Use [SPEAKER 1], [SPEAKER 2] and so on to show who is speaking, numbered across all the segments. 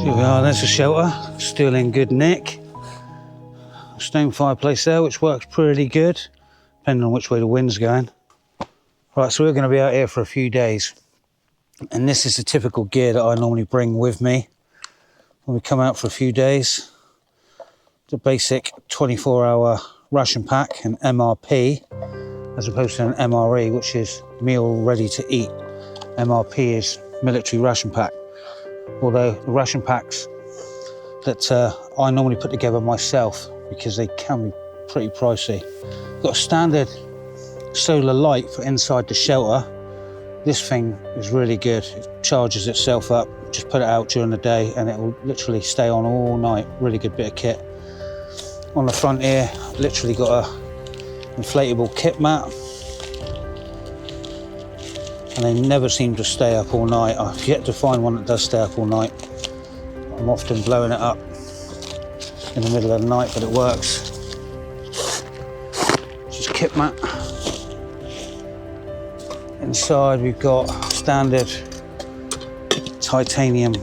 [SPEAKER 1] Here we are, there's a shelter, still in good nick. Stone fireplace there, which works pretty good, depending on which way the wind's going. Right, so we're going to be out here for a few days. And this is the typical gear that I normally bring with me when we come out for a few days. The basic 24-hour ration pack, an MRP, as opposed to an MRE, which is meal ready to eat. MRP is military ration pack. Although the ration packs that I normally put together myself, because they can be pretty pricey. Got a standard solar light for inside the shelter. This thing is really good. It charges itself up. Just put it out during the day and it will literally stay on all night. Really good bit of kit. On the front here, literally got a inflatable kit mat. And they never seem to stay up all night. I've yet to find one that does stay up all night. I'm often blowing it up in the middle of the night, but it works. Just kit mat. Inside we've got standard titanium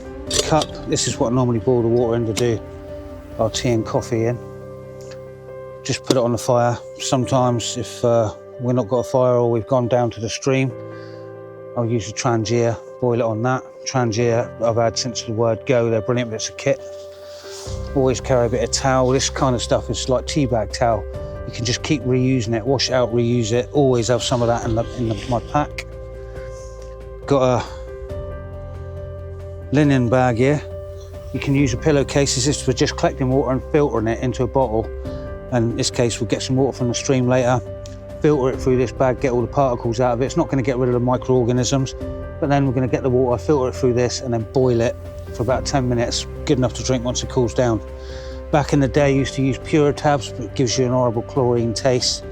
[SPEAKER 1] cup. This is what I normally boil the water in to do our tea and coffee in. Just put it on the fire. Sometimes if we've not got a fire or we've gone down to the stream, I'll use a Trangia, boil it on that. Trangia I've had since the word go, they're brilliant bits of kit. Always carry a bit of towel. This kind of stuff is like tea bag towel. You can just keep reusing it, wash it out, reuse it. Always have some of that in my pack. Got a linen bag here. You can use a pillowcase. This is for just collecting water and filtering it into a bottle. And in this case, we'll get some water from the stream later, filter it through this bag, get all the particles out of it. It's not going to get rid of the microorganisms, but then we're going to get the water, filter it through this, and then boil it for about 10 minutes. Good enough to drink once it cools down. Back in the day, I used to use Pure tabs, but it gives you an horrible chlorine taste.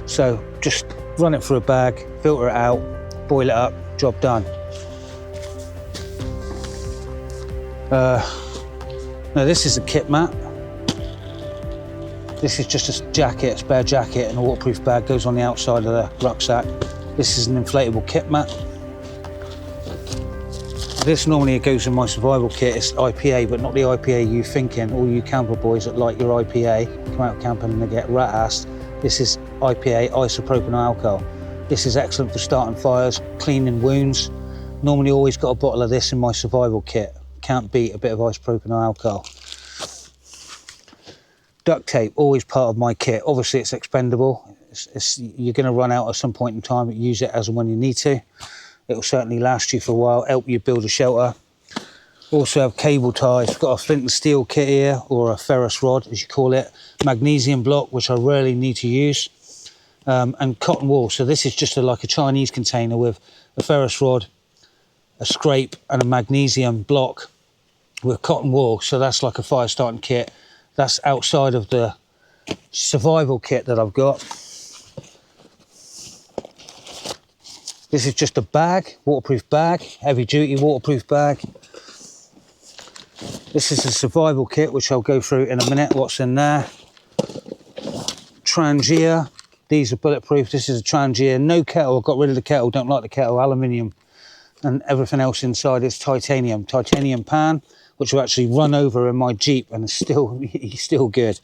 [SPEAKER 1] So just run it through a bag, filter it out, boil it up, job done. Now this is a kit mat. This is just a jacket, a spare jacket, and a waterproof bag goes on the outside of the rucksack. This is an inflatable kit mat. This normally goes in my survival kit. It's IPA, but not the IPA you thinking. All you camper boys that like your IPA, come out camping and they get rat-assed. This is IPA, isopropyl alcohol. This is excellent for starting fires, cleaning wounds. Normally always got a bottle of this in my survival kit. Can't beat a bit of isopropyl alcohol. Duct tape, always part of my kit. Obviously it's expendable. You're going to run out at some point in time, but use it as and when you need to. It'll certainly last you for a while, help you build a shelter. Also have cable ties. I've got a flint and steel kit here, or a ferrous rod as you call it. Magnesium block, which I rarely need to use. And cotton wool. So this is just like a Chinese container with a ferrous rod, a scrape and a magnesium block with cotton wool. So that's like a fire starting kit. That's outside of the survival kit that I've got. This is just a bag, waterproof bag, heavy duty waterproof bag. This is a survival kit, which I'll go through in a minute, what's in there. Trangia, these are bulletproof. This is a Trangia, no kettle, got rid of the kettle, don't like the kettle, aluminium. And everything else inside is titanium. Titanium pan, which will actually run over in my Jeep and is still good.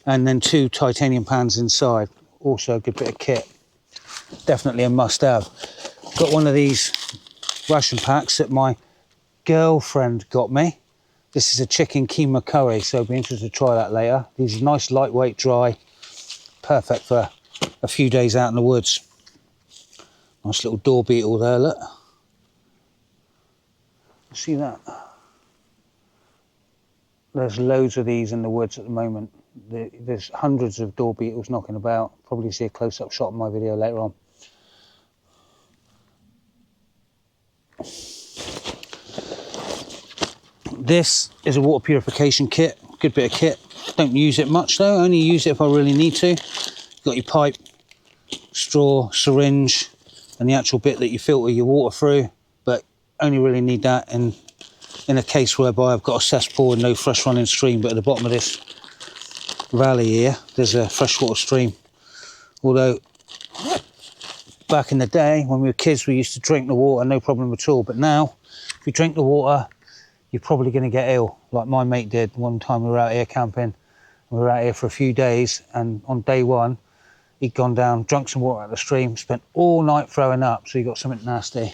[SPEAKER 1] And then 2 titanium pans inside, also a good bit of kit. Definitely a must-have. Got one of these ration packs that my girlfriend got me. This is a chicken keema curry, so I'll be interested to try that later. These are nice, lightweight, dry, perfect for a few days out in the woods. Nice little door beetle there, look. See that? There's loads of these in the woods at the moment. There's hundreds of door beetles knocking about. Probably see a close-up shot in my video later on. This is a water purification kit. Good bit of kit. Don't use it much though. Only use it if I really need to. You've got your pipe, straw, syringe, and the actual bit that you filter your water through. But only really need that in a case whereby I've got a cesspool and no fresh running stream. But at the bottom of this valley here, there's a freshwater stream. Although back in the day when we were kids, we used to drink the water no problem at all. But now if you drink the water, you're probably going to get ill, like my mate did one time. We were out here camping. We were out here for a few days, and on day one, he'd gone down, drunk some water out of the stream, spent all night throwing up, so he got something nasty.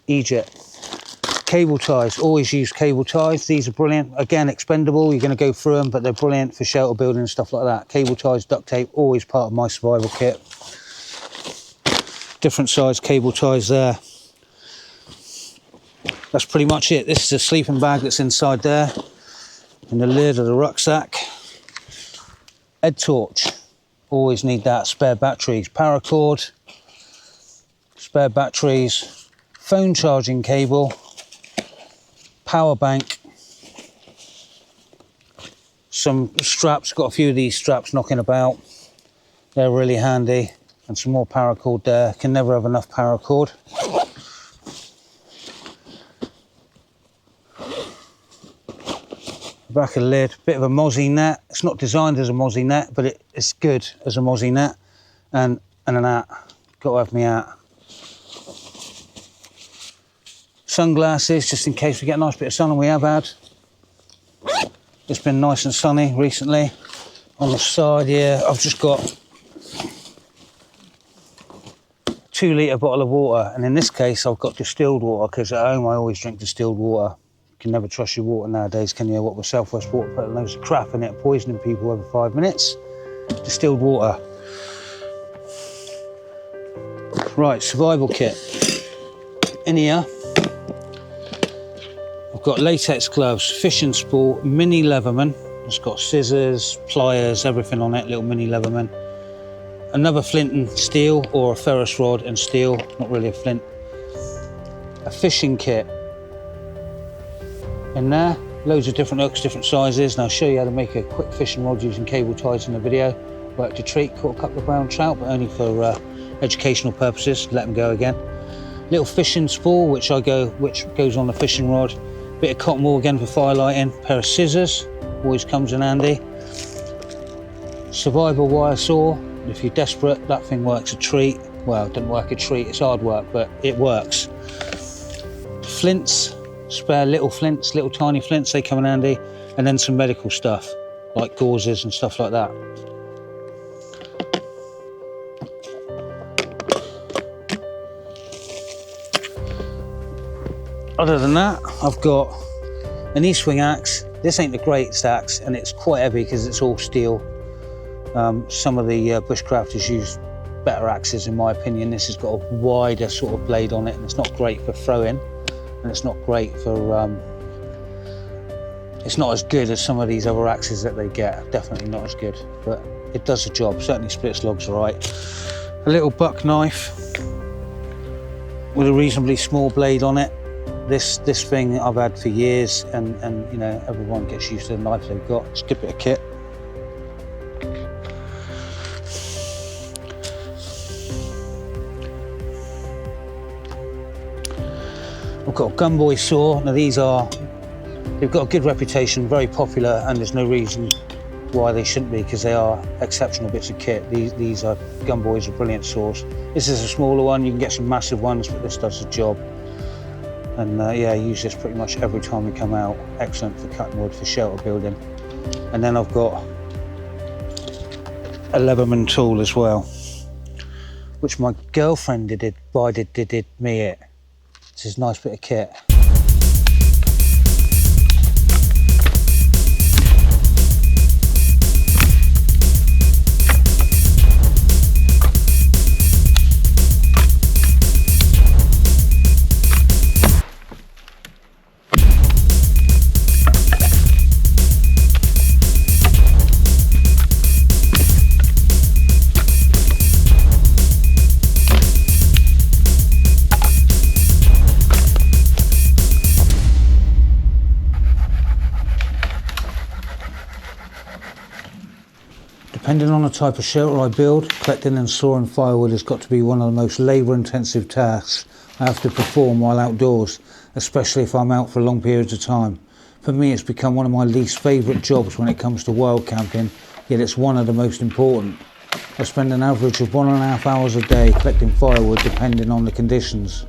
[SPEAKER 1] Egypt. Cable ties, always use cable ties. These are brilliant. Again, expendable, you're going to go through them, but they're brilliant for shelter building and stuff like that. Cable ties, duct tape, always part of my survival kit. Different size cable ties there. That's pretty much it. This is a sleeping bag that's inside there, in the lid of the rucksack. Head torch, always need that. Spare batteries, paracord, spare batteries, phone charging cable, power bank, some straps. Got a few of these straps knocking about, they're really handy, and some more paracord there. Can never have enough paracord. Back of the lid, bit of a mozzie net. It's not designed as a mozzie net, but it's good as a mozzie net. And an hat, got to have me hat. Sunglasses, just in case we get a nice bit of sun, and we have had. It's been nice and sunny recently. On the side here, I've just got a 2 litre bottle of water, and in this case I've got distilled water, because at home I always drink distilled water. You can never trust your water nowadays, can you? What with South West Water putting loads of crap in it, poisoning people every 5 minutes. Distilled water. Right, survival kit. In here I've got latex gloves, fishing spool, mini Leatherman. It's got scissors, pliers, everything on it, little mini Leatherman. Another flint and steel, or a ferrous rod and steel, not really a flint. A fishing kit. In there, loads of different hooks, different sizes, and I'll show you how to make a quick fishing rod using cable ties in the video. Worked a treat, caught a couple of brown trout, but only for educational purposes, let them go again. Little fishing spool, which goes on the fishing rod. Bit of cotton wool again for fire lighting. Pair of scissors, always comes in handy. Survival wire saw, if you're desperate, that thing works a treat. Well, it doesn't work a treat, it's hard work, but it works. Flints, spare little flints, little tiny flints, they come in handy. And then some medical stuff, like gauzes and stuff like that. Other than that, I've got an E-swing axe. This ain't the greatest axe, and it's quite heavy because it's all steel. Some of the bushcrafters use better axes, in my opinion. This has got a wider sort of blade on it, and it's not great for throwing, and it's not great for it's not as good as some of these other axes that they get. Definitely not as good, but it does the job. Certainly splits logs all right. A little buck knife with a reasonably small blade on it. This thing I've had for years, and you know, everyone gets used to the knife they've got. It's a good bit of kit. I've got a gunboy saw. Now they've got a good reputation, very popular, and there's no reason why they shouldn't be, because they are exceptional bits of kit. These are gunboys are brilliant saws. This is a smaller one. You can get some massive ones, but this does the job. And yeah, I use this pretty much every time we come out. Excellent for cutting wood, for shelter building. And then I've got a Leatherman tool as well, which my girlfriend did me it. This is a nice bit of kit. Depending on the type of shelter I build, collecting and storing firewood has got to be one of the most labour-intensive tasks I have to perform while outdoors, especially if I'm out for long periods of time. For me, it's become one of my least favourite jobs when it comes to wild camping, yet it's one of the most important. I spend an average of 1.5 hours a day collecting firewood depending on the conditions.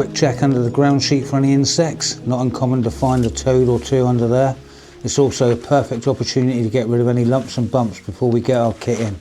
[SPEAKER 1] quick check under the ground sheet for any insects. Not uncommon to find a toad or two under there. It's also a perfect opportunity to get rid of any lumps and bumps before we get our kit in.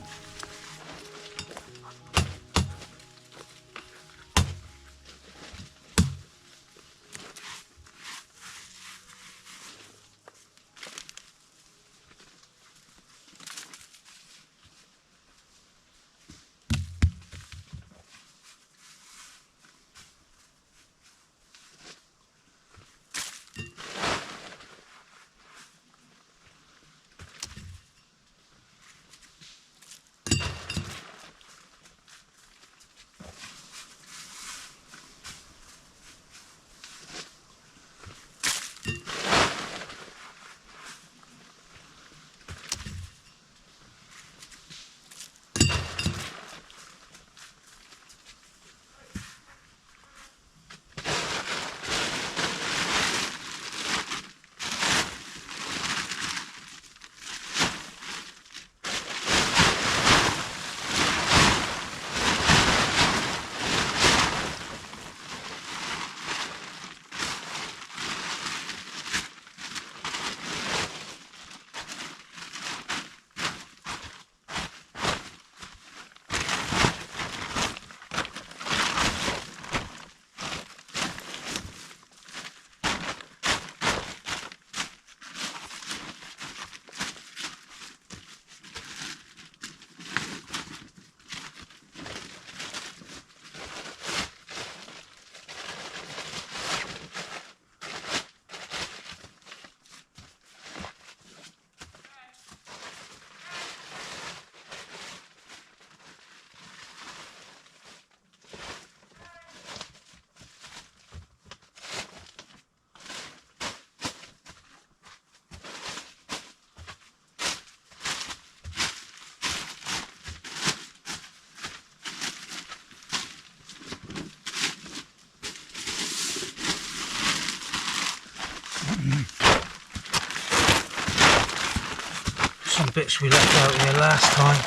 [SPEAKER 1] Some bits we left out here last time.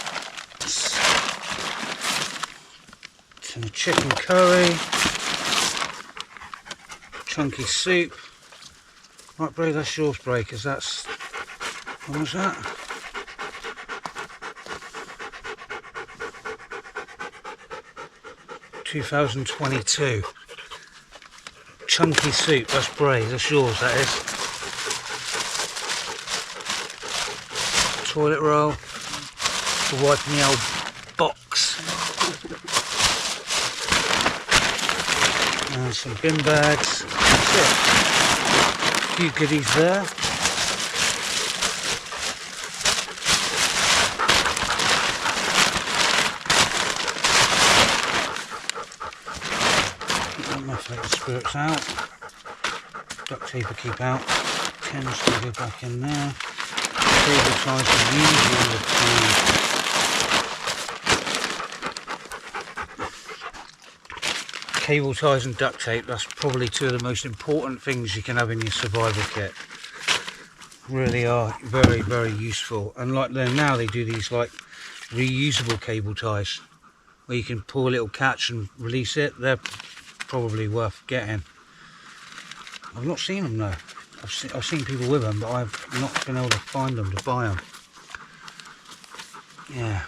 [SPEAKER 1] Some chicken curry, chunky soup. Right, Bray, that's yours, Bray, because that's, what was that? $2022. Chunky soup, that's Bray, that's yours, that is. Toilet roll for wiping the old box. And some bin bags. That's it. A few goodies there. My favourite spirits out. Duct tape to keep out. Tins to go back in there. Cable ties are usually the cable ties and duct tape, that's probably two of the most important things you can have in your survival kit. Really are very, very useful. And like now they do these like reusable cable ties where you can pull a little catch and release it. They're probably worth getting. I've not seen them though. I've seen people with them, but I've not been able to find them to buy them. Yeah.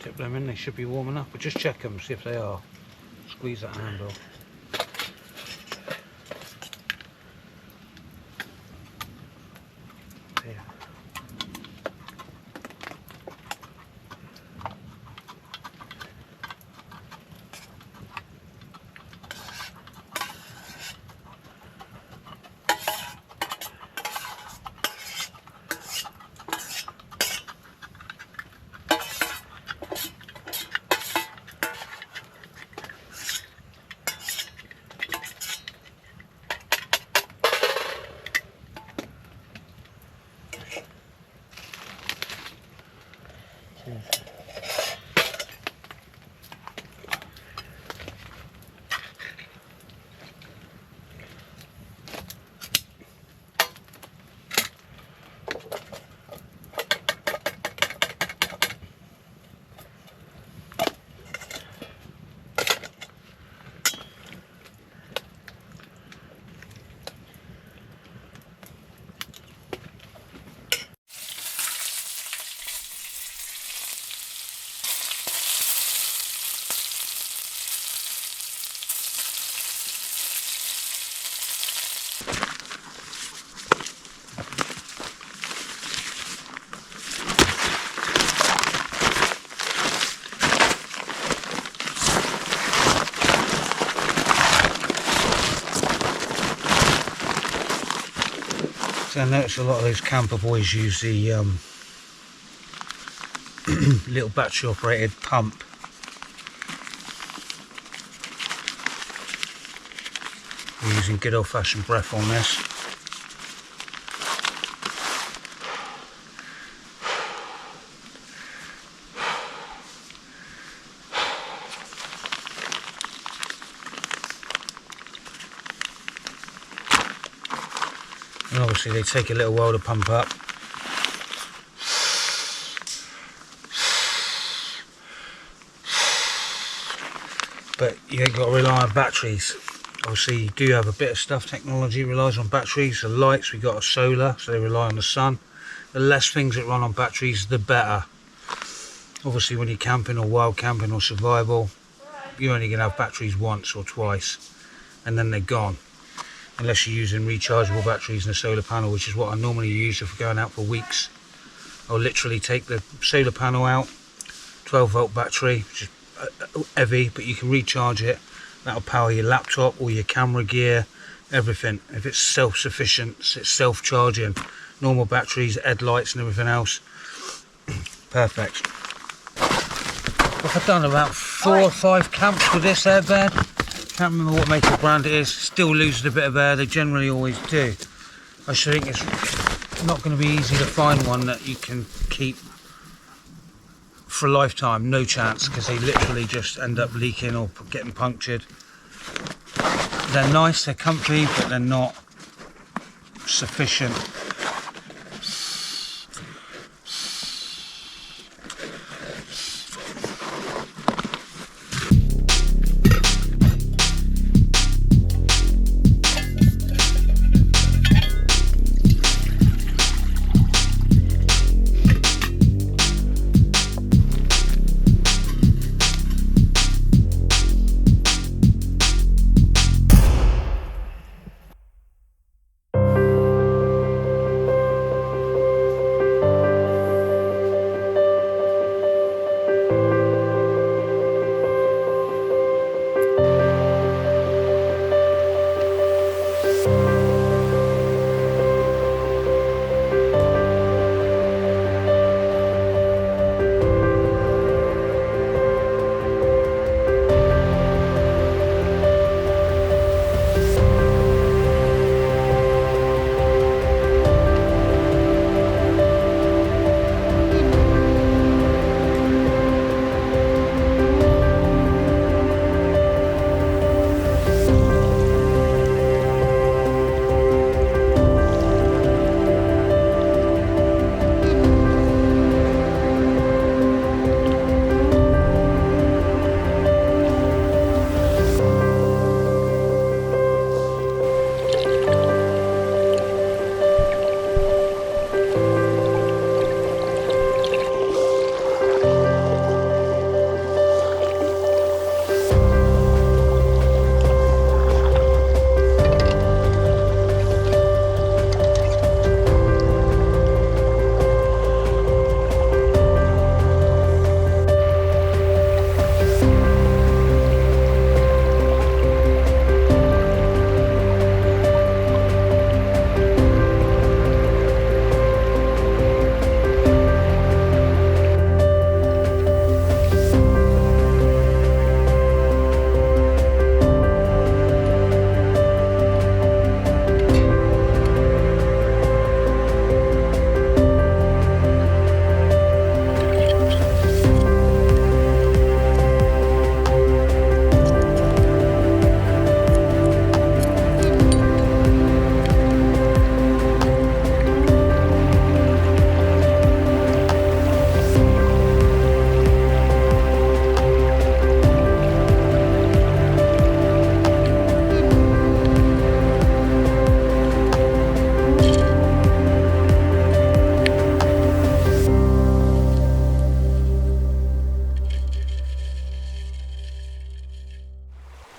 [SPEAKER 1] Dip them in, they should be warm enough, but just check them, see if they are. Squeeze that handle. There. So I noticed a lot of those camper boys use the little battery operated pump. We're using good old fashioned breath on this. And obviously they take a little while to pump up. But you ain't got to rely on batteries. Obviously you do have a bit of stuff, technology relies on batteries. The lights, we got a solar, so they rely on the sun. The less things that run on batteries, the better. Obviously when you're camping or wild camping or survival, you're only going to have batteries once or twice and then they're gone. Unless you're using rechargeable batteries and a solar panel, which is what I normally use if we're going out for weeks. I'll literally take the solar panel out, 12-volt battery, which is heavy, but you can recharge it. That'll power your laptop, all your camera gear, everything. If it's self-sufficient, it's self-charging. Normal batteries, headlights and everything else. Perfect. I've done about 4 or 5 camps with this airbed. Can't remember what make or brand it is. Still loses a bit of air, they generally always do. I should think it's not going to be easy to find one that you can keep for a lifetime. No chance, because they literally just end up leaking or getting punctured. They're nice, they're comfy, but they're not sufficient.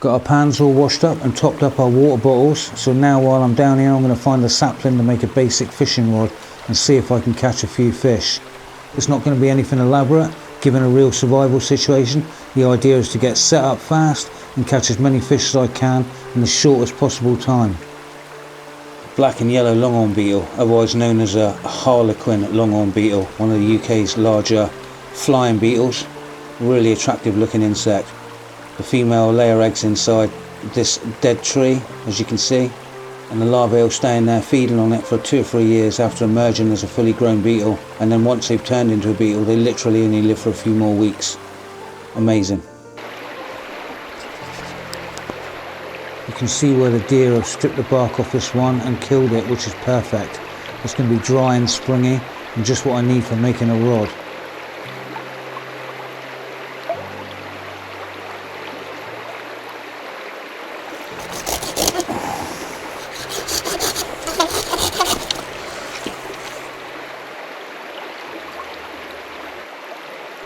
[SPEAKER 1] Got our pans all washed up and topped up our water bottles, so now while I'm down here I'm going to find the sapling to make a basic fishing rod and see if I can catch a few fish. It's not going to be anything elaborate, given a real survival situation. The idea is to get set up fast and catch as many fish as I can in the shortest possible time. Black and yellow longhorn beetle, otherwise known as a harlequin longhorn beetle, one of the UK's larger flying beetles. Really attractive looking insect. The female will lay her eggs inside this dead tree, as you can see, and the larvae will stay in there feeding on it for 2 or 3 years after emerging as a fully grown beetle, and then once they've turned into a beetle they literally only live for a few more weeks. Amazing. You can see where the deer have stripped the bark off this one and killed it, which is perfect. It's going to be dry and springy and just what I need for making a rod.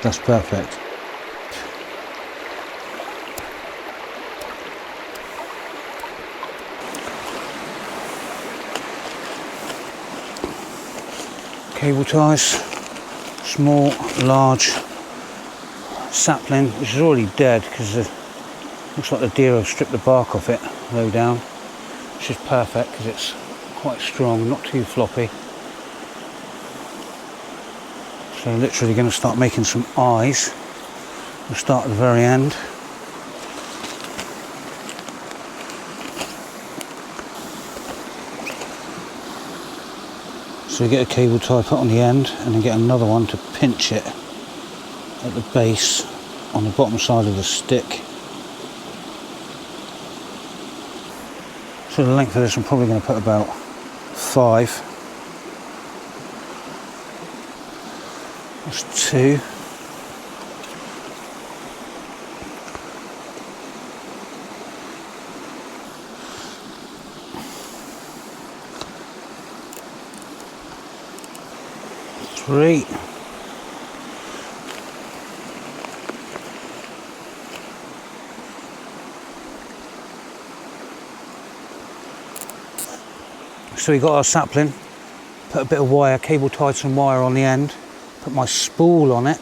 [SPEAKER 1] That's perfect. Cable ties, small, large sapling, which is already dead because it looks like the deer have stripped the bark off it low down, which is perfect because it's quite strong, not too floppy. So literally going to start making some eyes. We'll start at the very end. So we get a cable tie put on the end and then get another one to pinch it at the base on the bottom side of the stick. So the length of this I'm probably going to put about 5. That's 2. Three. So we got our sapling, put a bit of wire, cable tied some wire on the end, put my spool on it,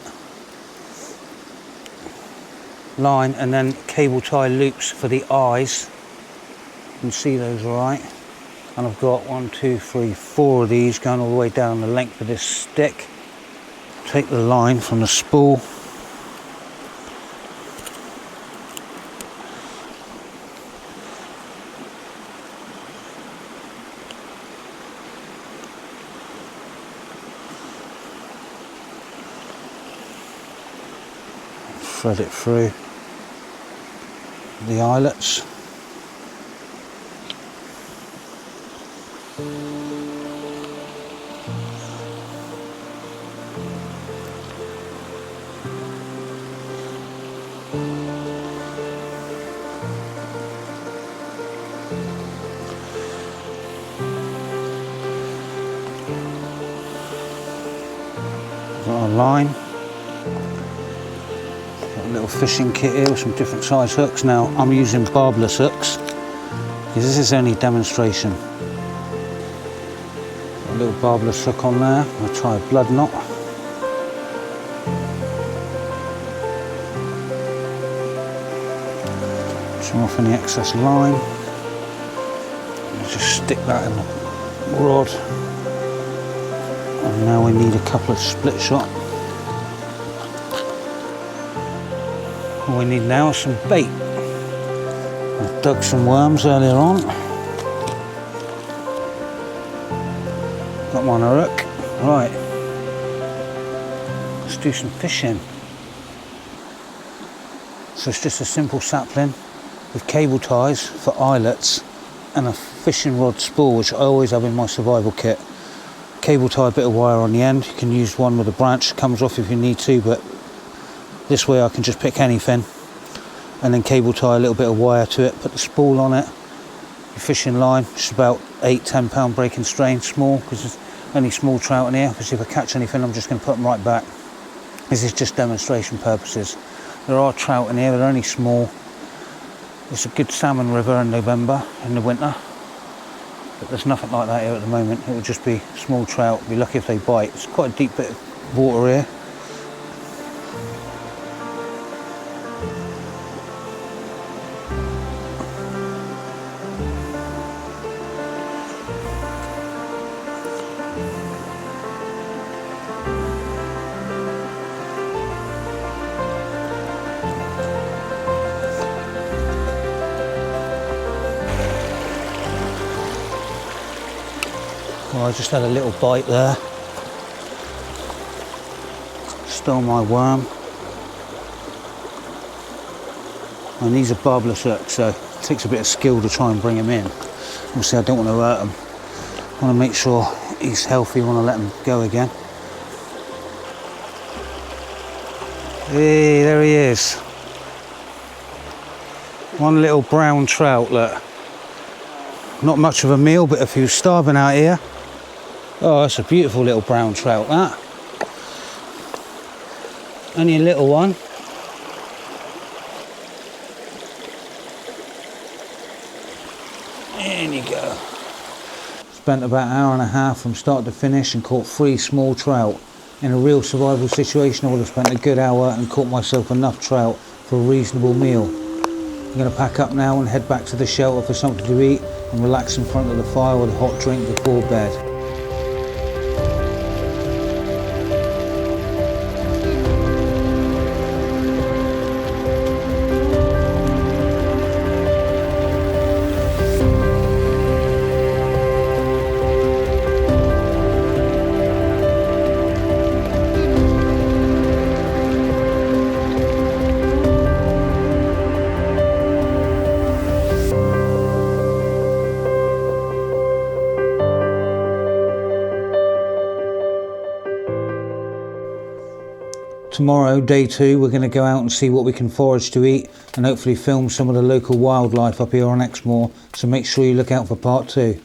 [SPEAKER 1] line, and then cable tie loops for the eyes. You can see those all right. And I've got 1, 2, 3, 4 of these going all the way down the length of this stick. Take the line from the spool, thread it through the eyelets. Got our line. Got a little fishing kit here with some different size hooks. Now I'm using barbless hooks because this is only demonstration. Got a little barbless hook on there. I'll try a blood knot. Trim off any excess line. And just stick that in the rod. And now we need a couple of split shot. All we need now is some bait. I dug some worms earlier on. Got them on a hook. Right, let's do some fishing. So it's just a simple sapling with cable ties for eyelets and a fishing rod spool, which I always have in my survival kit. Cable tie, a bit of wire on the end. You can use one with a branch, comes off if you need to, but this way I can just pick anything and then cable tie a little bit of wire to it, put the spool on it, your fishing line, just about 8-10 pound breaking strain, small, because there's only small trout in here. Obviously if I catch anything I'm just going to put them right back. This is just demonstration purposes. There are trout in here, they're only small. It's a good salmon river in November, in the winter. But there's nothing like that here at the moment. It would just be small trout. Be lucky if they bite. It's quite a deep bit of water here. Well, I just had a little bite there. Stole my worm. And these are barbless hooks, so it takes a bit of skill to try and bring him in. Obviously I don't want to hurt him. I want to make sure he's healthy. I want to let him go again. Hey, there he is. One little brown trout, look. Not much of a meal, but if he was starving out here. Oh, that's a beautiful little brown trout, that. Only a little one. There you go. Spent about an hour and a half from start to finish and caught 3 small trout. In a real survival situation, I would have spent a good hour and caught myself enough trout for a reasonable meal. I'm going to pack up now and head back to the shelter for something to eat and relax in front of the fire with a hot drink before bed. Tomorrow, day 2, we're going to go out and see what we can forage to eat and hopefully film some of the local wildlife up here on Exmoor, so make sure you look out for part 2.